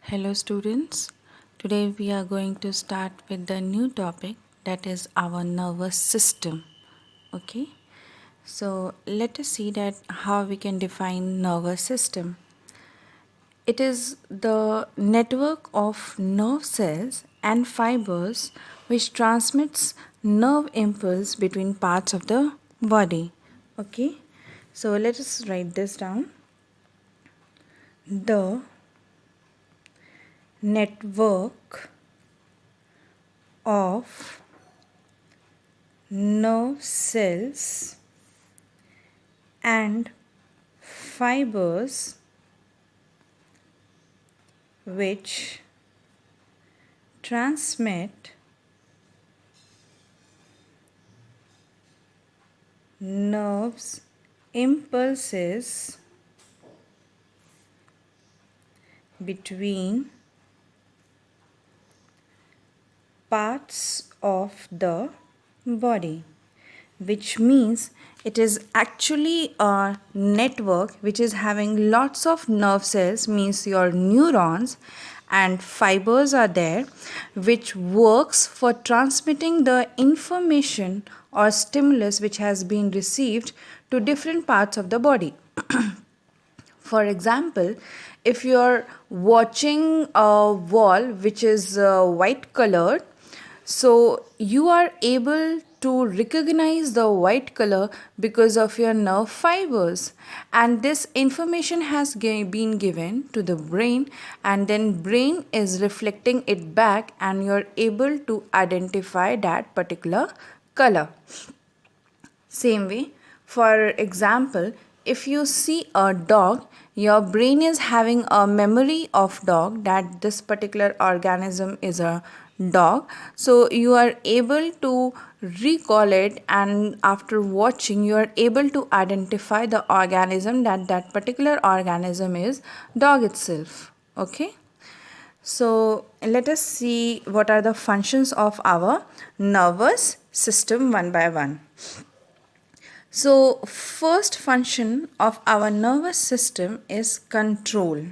Hello students, today we are going to start with the new topic, that is our nervous system. Okay, so let us see that how we can define nervous system. It is the network of nerve cells and fibers which transmits nerve impulse between parts of the body. Okay, so let us write this down. The network of nerve cells and fibers which transmit nerves impulses between parts of the body, which means it is actually a network which is having lots of nerve cells, means your neurons and fibers are there, which works for transmitting the information or stimulus which has been received to different parts of the body. For example, if you're watching a wall which is white colored, so you are able to recognize the white color because of your nerve fibers, and this information has been given to the brain, and then brain is reflecting it back and you're able to identify that particular color. Same way, for example, if you see a dog, your brain is having a memory of dog, that this particular organism is a dog. So you are able to recall it, and after watching you are able to identify the organism, that that particular organism is dog itself. Okay. So let us see what are the functions of our nervous system one by one. So, first function of our nervous system is control.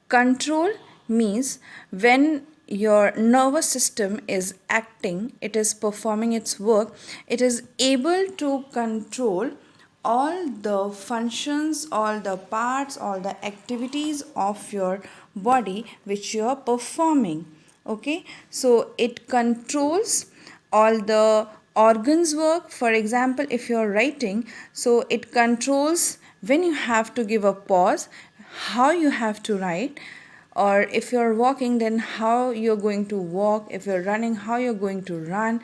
Control means when your nervous system is acting, it is performing its work, it is able to control all the functions, all the parts, all the activities of your body which you are performing. Okay, so it controls all the organs work. For example, if you're writing, so it controls when you have to give a pause, how you have to write, or if you're walking, then how you're going to walk, if you're running, how you're going to run.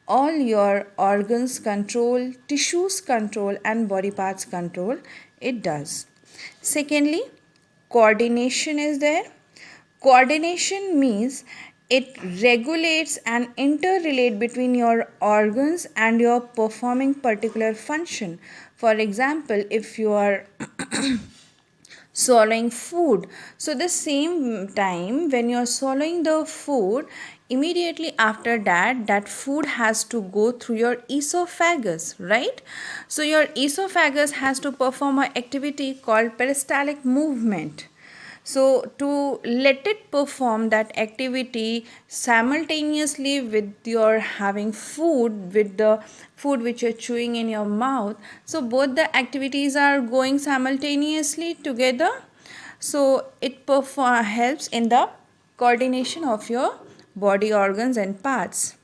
All your organs control, tissues control, and body parts control, it does. Secondly, coordination is there. Coordination means it regulates and interrelate between your organs and your performing particular function. For example, if you are swallowing food, so the same time when you're swallowing the food, immediately after that, that food has to go through your esophagus, right? So your esophagus has to perform an activity called peristaltic movement. So to let it perform that activity simultaneously with your having food, with the food which you're chewing in your mouth, so both the activities are going simultaneously together. So it helps in the coordination of your body organs and parts.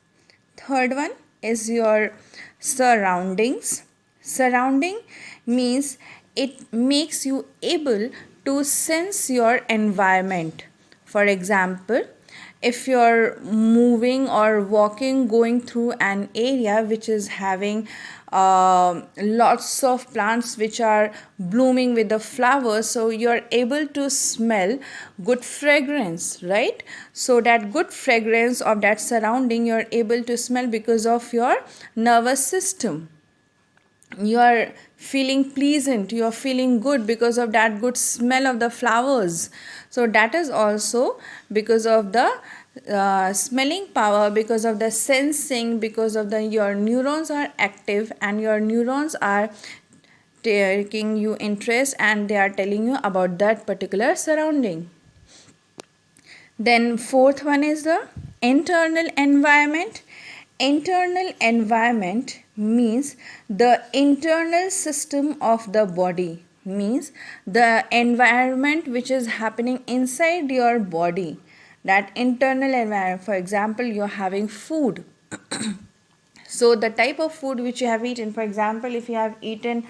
Third one is your surroundings. Surrounding means it makes you able to sense your environment. For example, if you're moving or walking, going through an area which is having lots of plants which are blooming with the flowers, so you're able to smell good fragrance, right? So that good fragrance of that surrounding you're able to smell because of your nervous system. You are feeling pleasant, you are feeling good because of that good smell of the flowers. So that is also because of the smelling power, because of the sensing, because of the your neurons are active and your neurons are taking you interest and they are telling you about that particular surrounding. Then fourth one is the internal environment. Internal environment means the internal system of the body, means the environment which is happening inside your body. That internal environment, for example, you're having food. So the type of food which you have eaten, for example, if you have eaten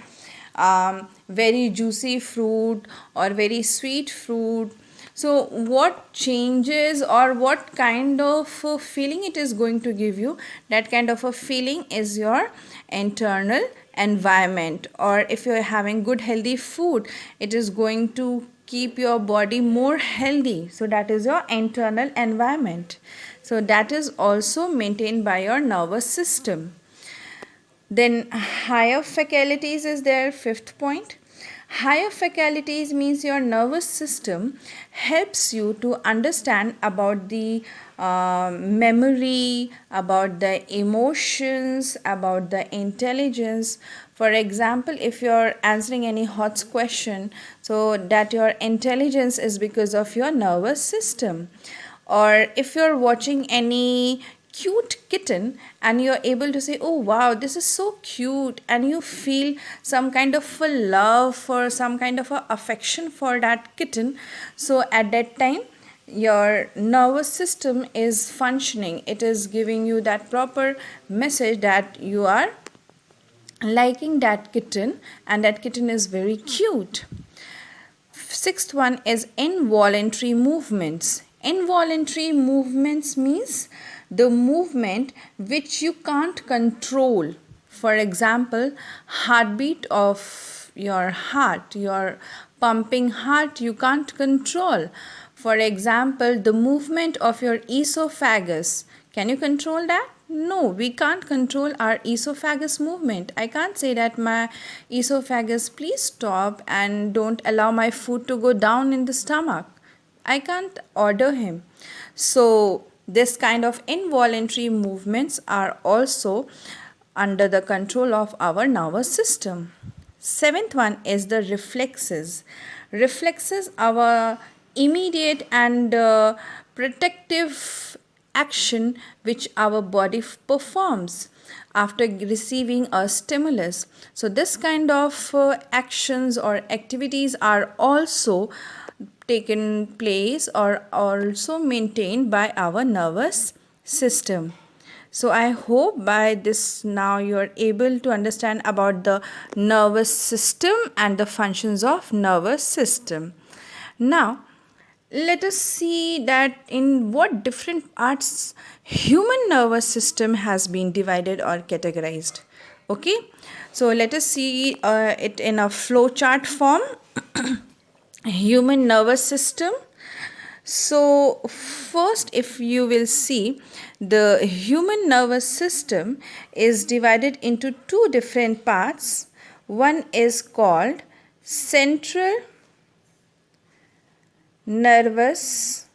very juicy fruit or very sweet fruit, so what changes or what kind of feeling it is going to give you, that kind of a feeling is your internal environment. Or if you're having good healthy food, it is going to keep your body more healthy, so that is your internal environment. So that is also maintained by your nervous system. Then higher faculties is there, fifth point. Higher faculties means your nervous system helps you to understand about the memory, about the emotions, about the intelligence. For example, if you're answering any hot question, so that your intelligence is because of your nervous system. Or if you're watching any cute kitten and you're able to say, oh wow, this is so cute, and you feel some kind of a love or some kind of a affection for that kitten, so at that time your nervous system is functioning. It is giving you that proper message that you are liking that kitten and that kitten is very cute. Sixth one is involuntary movements. Involuntary movements means the movement which you can't control. For example, heartbeat of your heart, your pumping heart, you can't control. For example, the movement of your esophagus, can you control that? No, we can't control our esophagus movement. I can't say that my esophagus, please stop and don't allow my food to go down in the stomach. I can't order him. So this kind of involuntary movements are also under the control of our nervous system. Seventh one is the reflexes. Reflexes are immediate and protective action which our body performs after receiving a stimulus. So this kind of actions or activities are also taken place or also maintained by our nervous system. So I hope by this now you are able to understand about the nervous system and the functions of nervous system. Now let us see that in what different parts human nervous system has been divided or categorized. Okay, so let us see it in a flow chart form. Human nervous system. So first, if you will see, the human nervous system is divided into two different parts. One is called central nervous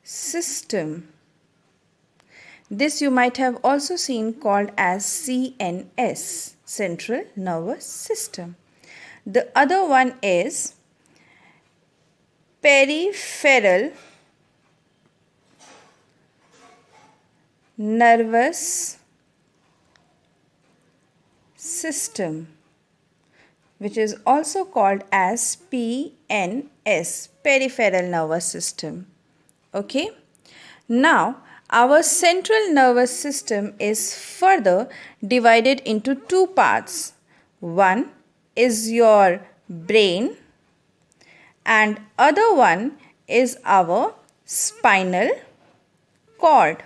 system. This you might have also seen called as CNS, central nervous system. The other one is peripheral nervous system, which is also called as PNS, peripheral nervous system. Okay, now our central nervous system is further divided into two parts. One is your brain and other one is our spinal cord.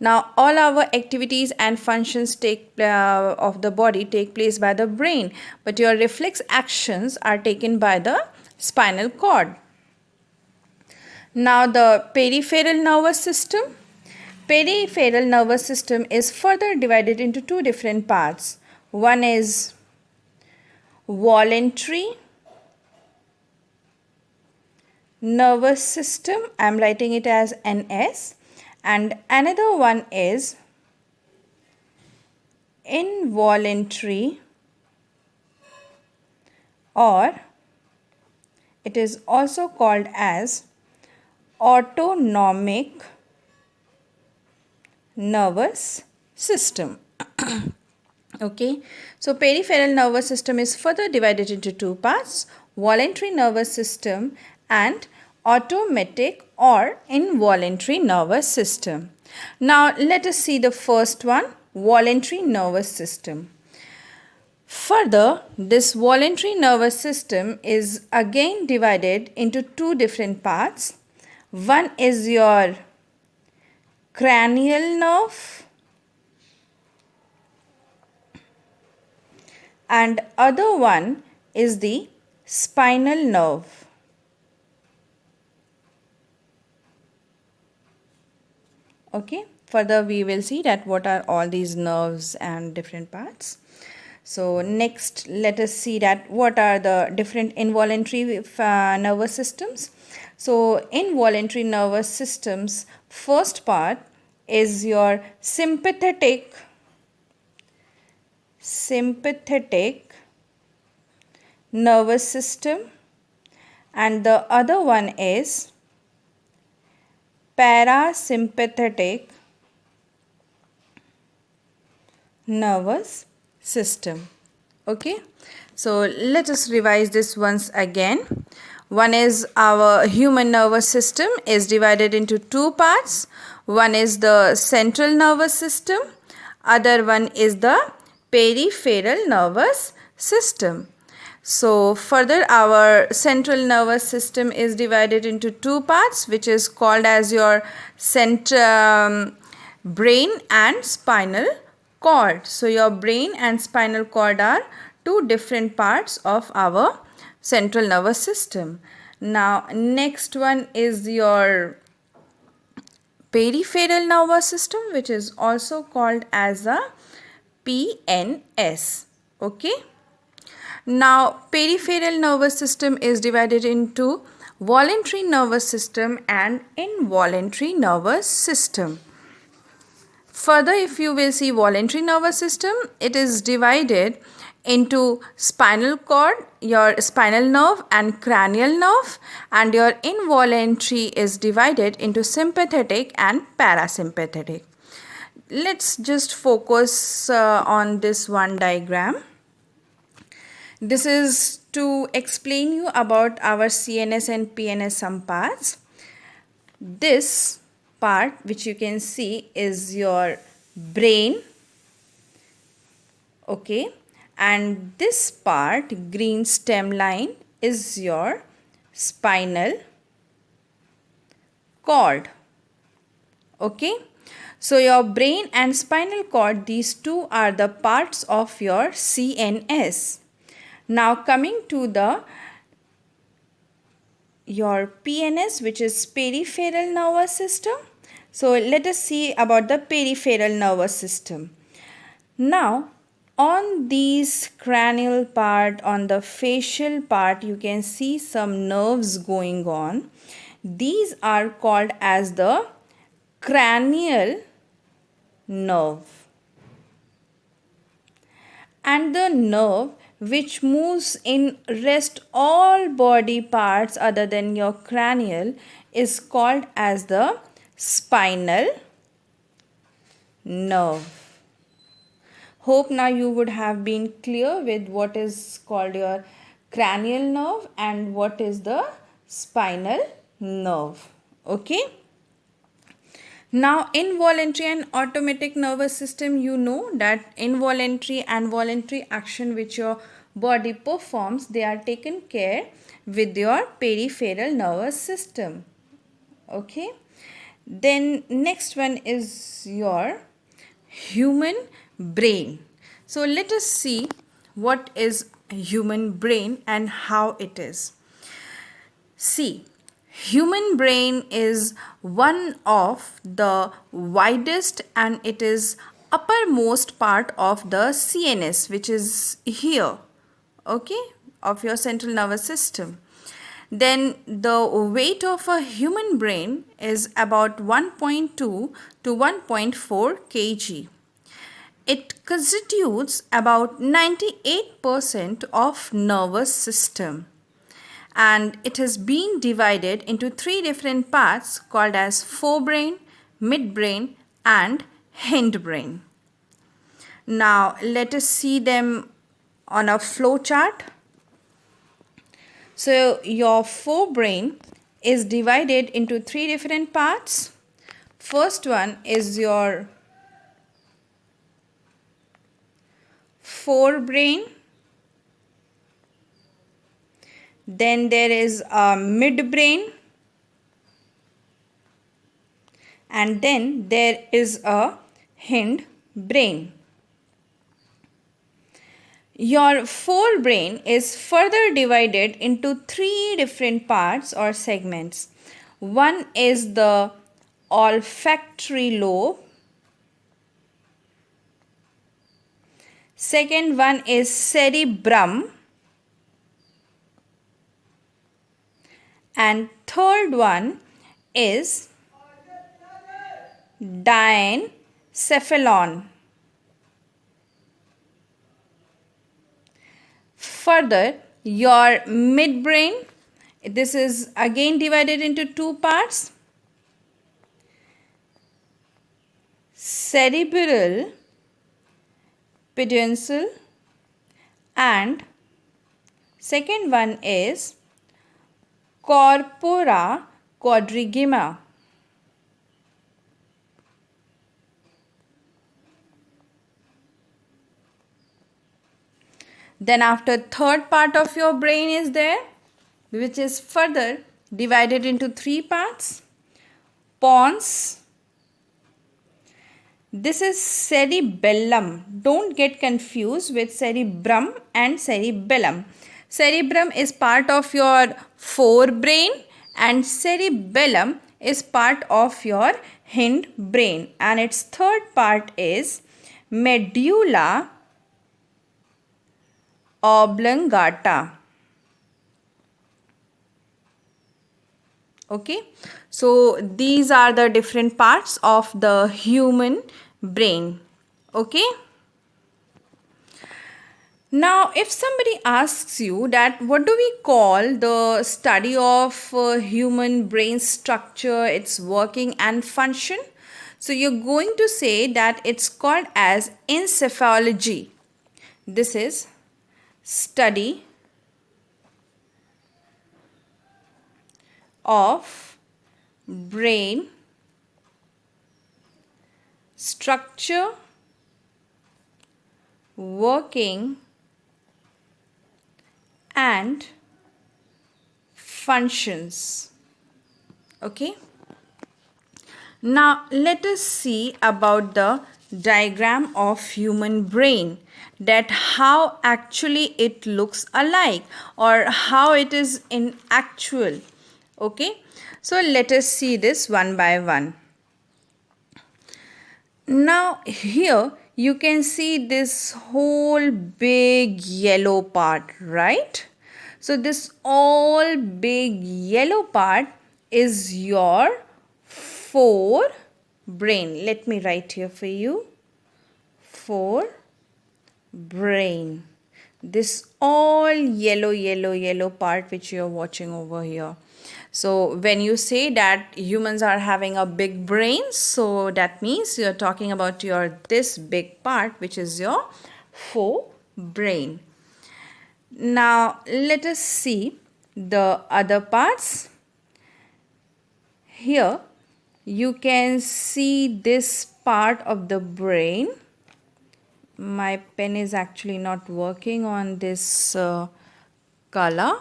Now all our activities and functions of the body take place by the brain, but your reflex actions are taken by the spinal cord. Now the peripheral nervous system. Peripheral nervous system is further divided into two different parts. One is voluntary nervous system, I am writing it as NS, and another one is involuntary, or it is also called as autonomic nervous system. Okay, so peripheral nervous system is further divided into two parts: voluntary nervous system and automatic or involuntary nervous system. Now let us see the first one, voluntary nervous system. Further, this voluntary nervous system is again divided into two different parts. One is your cranial nerve and other one is the spinal nerve. Okay, further we will see that what are all these nerves and different parts. So next let us see that what are the different involuntary nervous systems. So involuntary nervous systems, first part is your sympathetic nervous system and the other one is parasympathetic nervous system. Okay, so let us revise this once again. One is our human nervous system is divided into two parts. One is the central nervous system, other one is the peripheral nervous system. So further, our central nervous system is divided into two parts, which is called as your brain and spinal cord. So your brain and spinal cord are two different parts of our central nervous system. Now next one is your peripheral nervous system, which is also called as a PNS. Okay. Now peripheral nervous system is divided into voluntary nervous system and involuntary nervous system. Further, if you will see voluntary nervous system, it is divided into spinal cord, your spinal nerve and cranial nerve, and your involuntary is divided into sympathetic and parasympathetic. Let's just focus on this one diagram. This is to explain you about our CNS and PNS some parts. This part which you can see is your brain. Okay, and this part, green stem line, is your spinal cord. Okay, so your brain and spinal cord, these two are the parts of your CNS. Now coming to your PNS, which is peripheral nervous system. So let us see about the peripheral nervous system. Now on this cranial part, on the facial part, you can see some nerves going on. These are called as the cranial nerve. And the nerve which moves in rest all body parts other than your cranial is called as the spinal nerve. Hope now you would have been clear with what is called your cranial nerve and what is the spinal nerve. Okay. Now involuntary and automatic nervous system, you know that involuntary and voluntary action which your body performs, they are taken care with your peripheral nervous system. Okay. Then next one is your human brain. So let us see what is human brain and how it is. See, human brain is one of the widest and it is uppermost part of the CNS, which is here, okay, of your central nervous system. Then the weight of a human brain is about 1.2 to 1.4 kg. It constitutes about 98% of nervous system. and it has been divided into three different parts called as forebrain, midbrain and hindbrain. Now let us see them on a flow chart. So your forebrain is divided into three different parts. First one is your forebrain. Then there is a midbrain. And then there is a hindbrain. Your forebrain is further divided into three different parts or segments. One is the olfactory lobe. Second one is cerebrum. And third one is diencephalon. Further, your midbrain, this is again divided into two parts. Cerebral peduncle and second one is corpora quadrigemma. Then after third part of your brain is there, which is further divided into three parts. Pons. This is cerebellum. Don't get confused with cerebrum and cerebellum. Cerebrum is part of your forebrain and cerebellum is part of your hindbrain. And its third part is medulla oblongata. Okay, so these are the different parts of the human brain. Okay, now if somebody asks you that what do we call the study of human brain structure, its working and function, so you're going to say that it's called as encephalogy. This is study of brain structure, working and functions. Okay, now let us see about the diagram of human brain, that how actually it looks alike or how it is in actual. Okay, so let us see this one by one. Now here you can see this whole big yellow part, right? So this all big yellow part is your forebrain. Let me write here for you. Forebrain. This all yellow part which you are watching over here. So when you say that humans are having a big brain, so that means you're talking about your this big part which is your forebrain. Now let us see the other parts. Here you can see this part of the brain. My pen is actually not working on this color.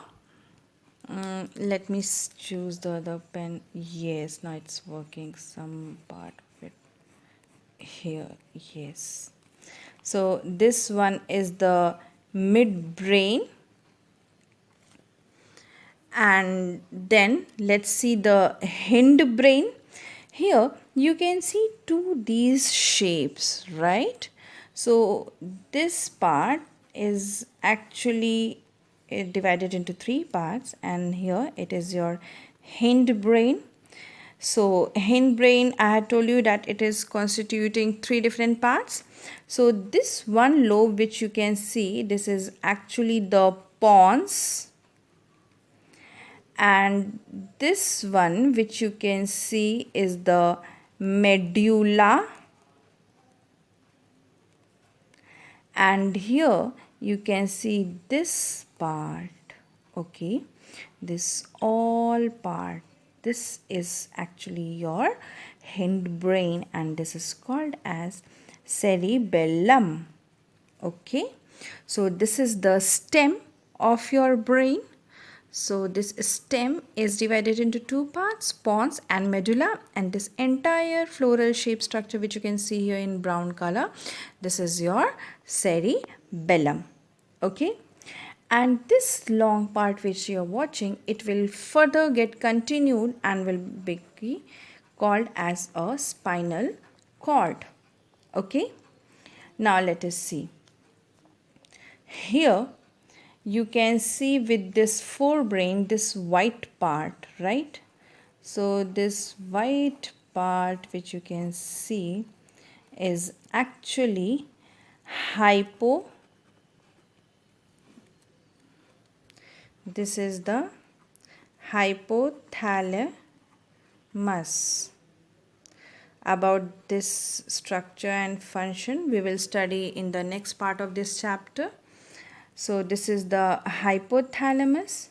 Let me choose the other pen. Yes, now it's working. Some part of it here. Yes. So this one is the midbrain. And then let's see the hindbrain. Here you can see these shapes, right? So this part is actually divided into three parts, and here it is your hindbrain. So hindbrain, I had told you that it is constituting three different parts. So this one lobe which you can see, this is actually the pons, And this one which you can see is the medulla, and here you can see this part. Okay, this all part, this is actually your hindbrain, and this is called as cerebellum. Okay, so this is the stem of your brain. So this stem is divided into two parts, pons and medulla, and this entire floral shape structure which you can see here in brown color, this is your cerebellum. Okay, and this long part which you are watching, it will further get continued and will be called as a spinal cord. Okay, now let us see. Here you can see with this forebrain this white part, right? So this white part which you can see is actually hypo. This is the hypothalamus. About this structure and function we will study in the next part of this chapter. So this is the hypothalamus.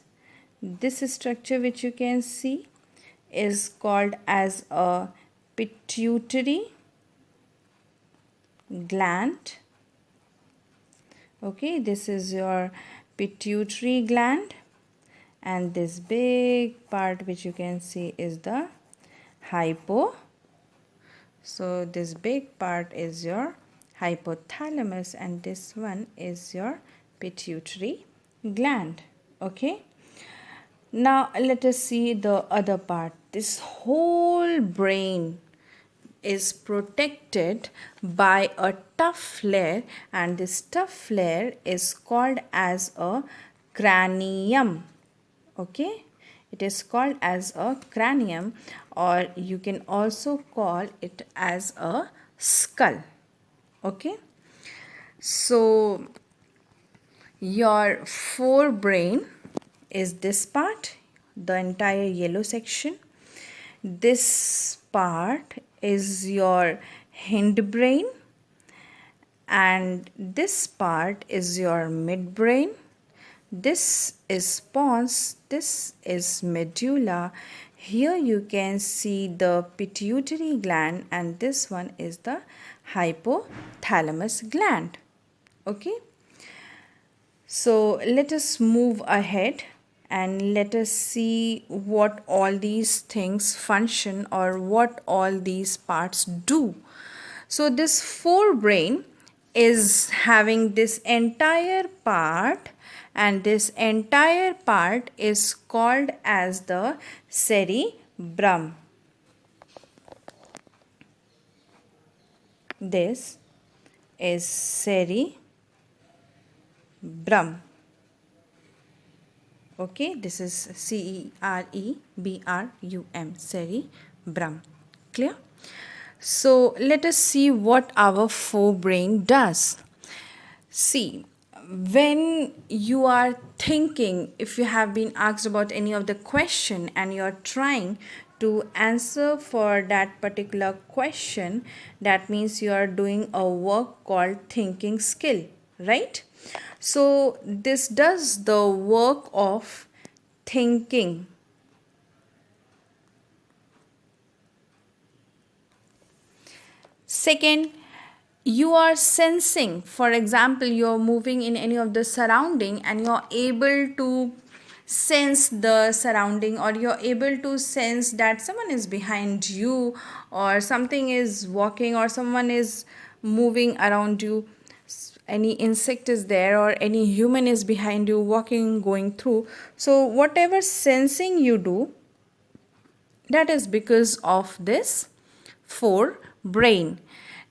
This structure which you can see is called as a pituitary gland. Okay, this is your pituitary gland, and this big part which you can see is the hypo. So this big part is your hypothalamus, and this one is your pituitary gland. Okay, now let us see the other part. This whole brain is protected by a tough layer, and this tough layer is called as a cranium. Okay, it is called as a cranium, or you can also call it as a skull. Okay, so your forebrain is this part, the entire yellow section. This part is your hindbrain, and this part is your midbrain. This is pons, this is medulla. Here you can see the pituitary gland, and this one is the hypothalamus gland. Okay, so let us move ahead and let us see what all these things function, or what all these parts do. So this forebrain is having this entire part, and this entire part is called as the cerebrum. This is cerebrum. Okay, this is cerebrum, cerebrum. Clear? So let us see what our forebrain does. See, when you are thinking, if you have been asked about any of the question and you are trying to answer for that particular question, that means you are doing a work called thinking skill, right? So this does the work of thinking. Second, you are sensing. For example, you are moving in any of the surrounding and you are able to sense the surrounding, or you're able to sense that someone is behind you, or something is walking, or someone is moving around you, any insect is there, or any human is behind you walking, going through. So whatever sensing you do, that is because of this forebrain.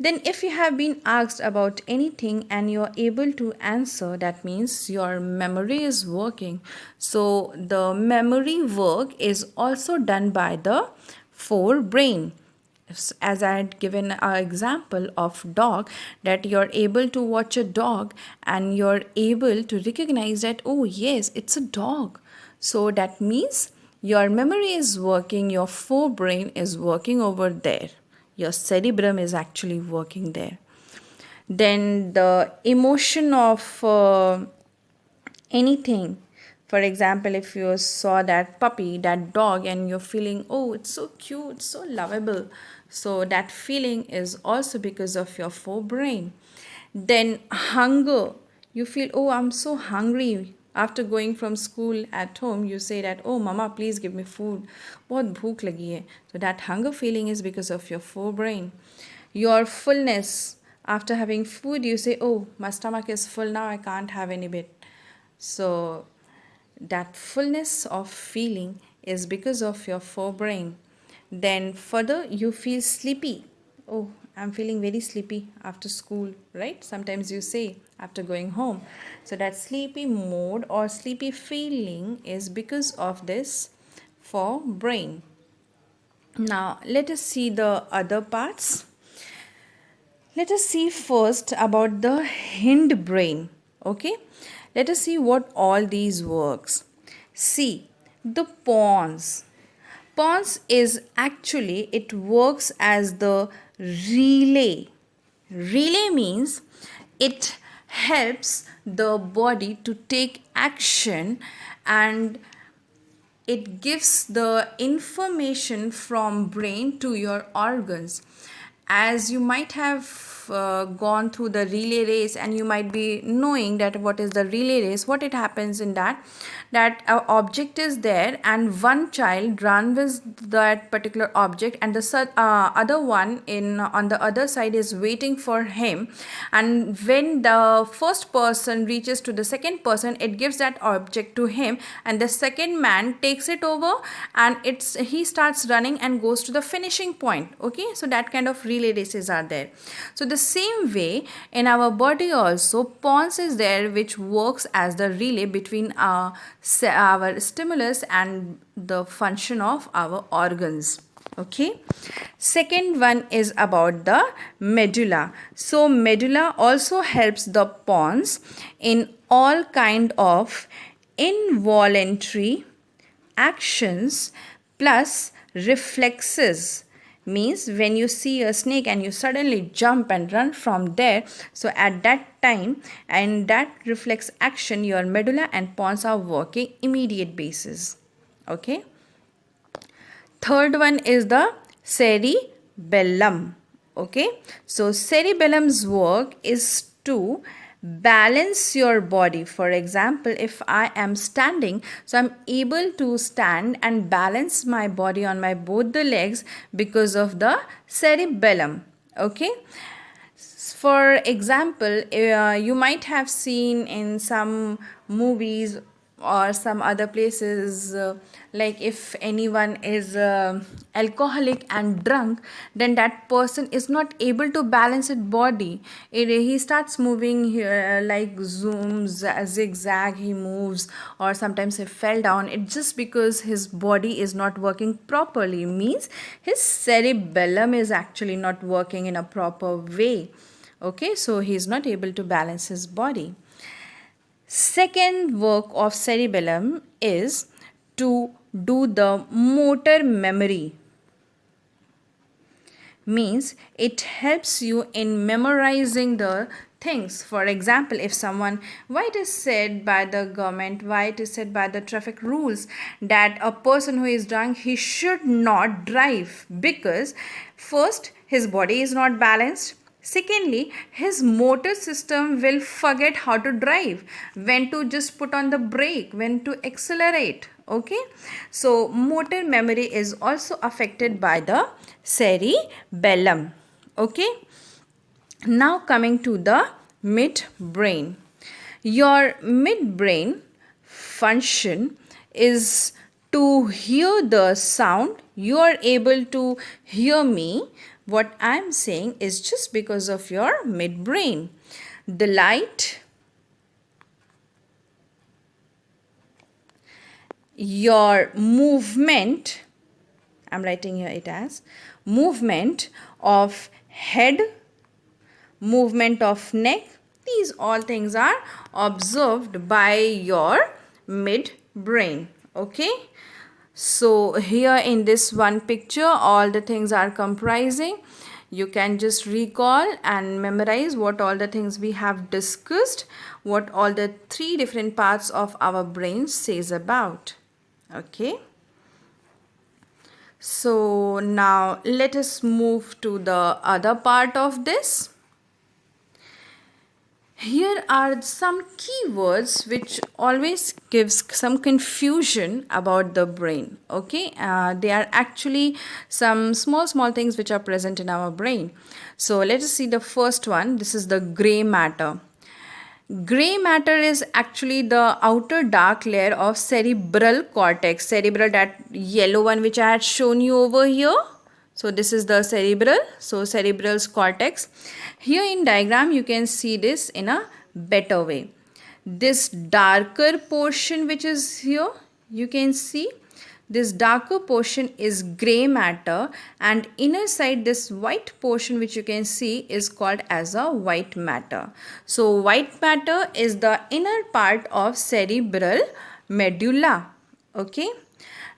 Then if you have been asked about anything and you are able to answer, that means your memory is working. So the memory work is also done by the forebrain. As I had given an example of dog, that you're able to watch a dog and you're able to recognize that, oh yes, it's a dog. So that means Your memory is working, your forebrain is working over there. Your cerebrum is actually working there. Then the emotion of anything. For example, if you saw that puppy, that dog, and you're feeling, oh, it's so cute, it's so lovable. So that feeling is also because of your forebrain. Then hunger. You feel, oh, I'm so hungry. After going from school at home, you say that, oh, mama, please give me food. बहुत भूख लगी है. So that hunger feeling is because of your forebrain. Your fullness. After having food, you say, oh, my stomach is full now, I can't have any bit. So that fullness of feeling is because of your forebrain. Then further, you feel sleepy. Oh, I'm feeling very sleepy after school, right? Sometimes you say after going home. So that sleepy mode or sleepy feeling is because of this forebrain. Now let us see the other parts. Let us see first about the hindbrain. Okay, let us see what all these works. See the pons. Pons is actually, it works as the relay. Relay means it helps the body to take action, and it gives the information from brain to your organs. As you might have gone through the relay race, and you might be knowing that what is the relay race, what it happens in that, that object is there and one child run with that particular object, and the other one in on the other side is waiting for him, and when the first person reaches to the second person, it gives that object to him, and the second man takes it over, and he starts running and goes to the finishing point. Okay, so that kind of relay races are there. So the same way in our body also, pons is there, which works as the relay between our stimulus and the function of our organs. Okay, second one is about the medulla. So medulla also helps the pons in all kind of involuntary actions plus reflexes. Means when you see a snake and you suddenly jump and run from there, so at that time and that reflex action, your medulla and pons are working immediate basis. Okay, third one is the cerebellum. Okay, so cerebellum's work is to balance your body. For example, if I am standing, so I'm able to stand and balance my body on my both the legs because of the cerebellum. Okay, for example, you might have seen in some movies or some other places, like if anyone is alcoholic and drunk, then that person is not able to balance his body. He starts moving here like zooms, zigzag he moves, or sometimes he fell down. It's just because his body is not working properly, means his cerebellum is actually not working in a proper way. Okay, so he is not able to balance his body. Second work of cerebellum is to do the motor memory. Means it helps you in memorizing the things. For example, if someone, why it is said by the government, why it is said by the traffic rules that a person who is drunk, he should not drive, because first his body is not balanced. Secondly, his motor system will forget how to drive, when to just put on the brake, when to accelerate. Okay, so motor memory is also affected by the cerebellum. Okay, now coming to the midbrain. Your midbrain function is to hear the sound. You are able to hear me. What I am saying is just because of your midbrain. The light, your movement, I'm writing here it as movement of head, movement of neck, these all things are observed by your midbrain. Okay, So here in this one picture, all the things are comprising. You can just recall and memorize what all the things we have discussed, what all the three different parts of our brain says about. Okay. So now let us move to the other part of this. Here are some keywords which always gives some confusion about the brain. Okay, they are actually some small things which are present in our brain. So let us see the first one. This is the gray matter. Gray matter is actually the outer dark layer of cerebral cortex. Cerebral, that yellow one which I had shown you over here. So this is the cerebral. So cerebral's cortex. Here in diagram you can see this in a better way. This darker portion which is here, you can see this darker portion is gray matter, and inner side this white portion which you can see is called as a white matter. So white matter is the inner part of cerebral medulla. Okay.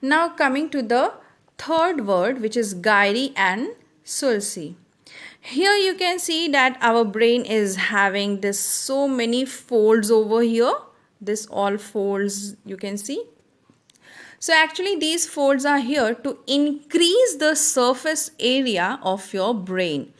Now coming to the third word, which is gyri and sulci. Here you can see that our brain is having this so many folds over here. This all folds you can see. So actually these folds are here to increase the surface area of your brain.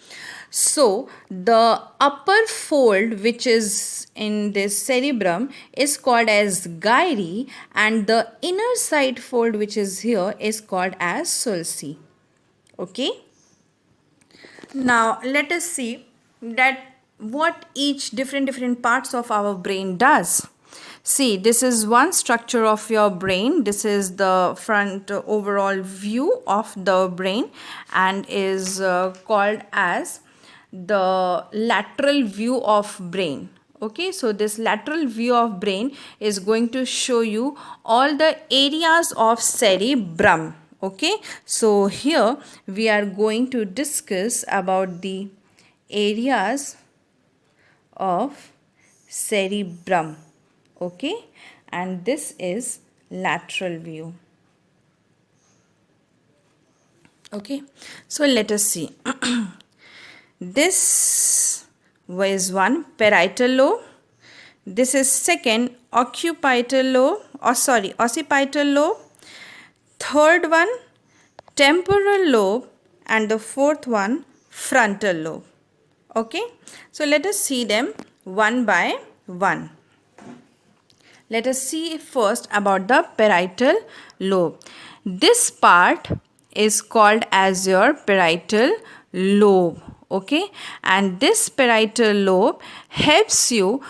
So the upper fold which is in this cerebrum is called as gyri, and the inner side fold which is here is called as sulci. Okay. Now let us see that what each different parts of our brain does. See, this is one structure of your brain. This is the front overall view of the brain and is called as the lateral view of brain. Okay, so this lateral view of brain is going to show you all the areas of cerebrum. Okay, so here we are going to discuss about the areas of cerebrum. Okay, and this is lateral view. Okay, so let us see. This was one, parietal lobe. This is second, occipital lobe. Third one, temporal lobe, and the fourth one, frontal lobe. Okay, so let us see them one by one. Let us see first about the parietal lobe. This part is called as your parietal lobe. Okay, and this parietal lobe helps you